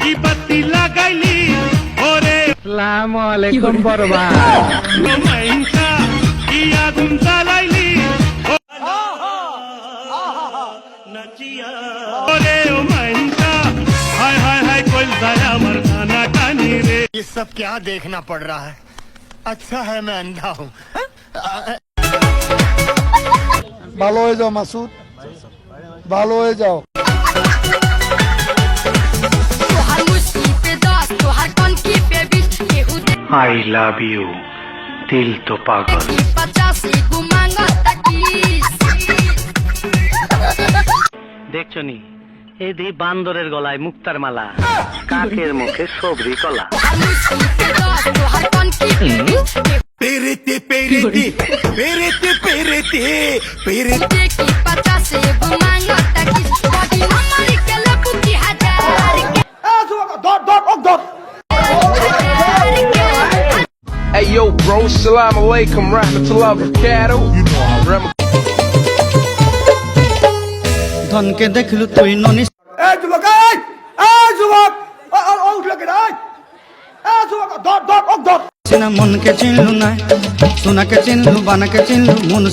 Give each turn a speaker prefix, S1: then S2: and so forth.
S1: কি বাতি লাগাইলি ওরে
S2: আসসালামু আলাইকুম বড়বা
S1: মাইনকা কি আগুন জ্বালাইলি নাচিয়া ওরে ও মাইনকা হায় হায় হায় কইল যায় আমার কানা কানি রে
S3: ये सब क्या देखना पड़ रहा है अच्छा है मैं अंधा हूँ
S4: ভালো হয়ে যাও মাসুদ ভালো হয়ে যাও
S5: I love you, दिल तो पागल। দেখছো নি এই দি বান্দরের গলায় মুক্তার মালা, কাকের মুখে সবরি কলা।
S3: पेरेते पेरेते पेरेते पेरेते पेरेते
S6: Hey yo, bro, salam alaikum, rahmatullah barakatuh.
S7: ধনকে দেখলু তুই ননি
S4: এই যুবক এই যুবক উঠল কে রে এই যুবক ধর ধর ধর
S7: মনকে চিনলু না সোনাকে চিনলু বানাকে চিনলু মন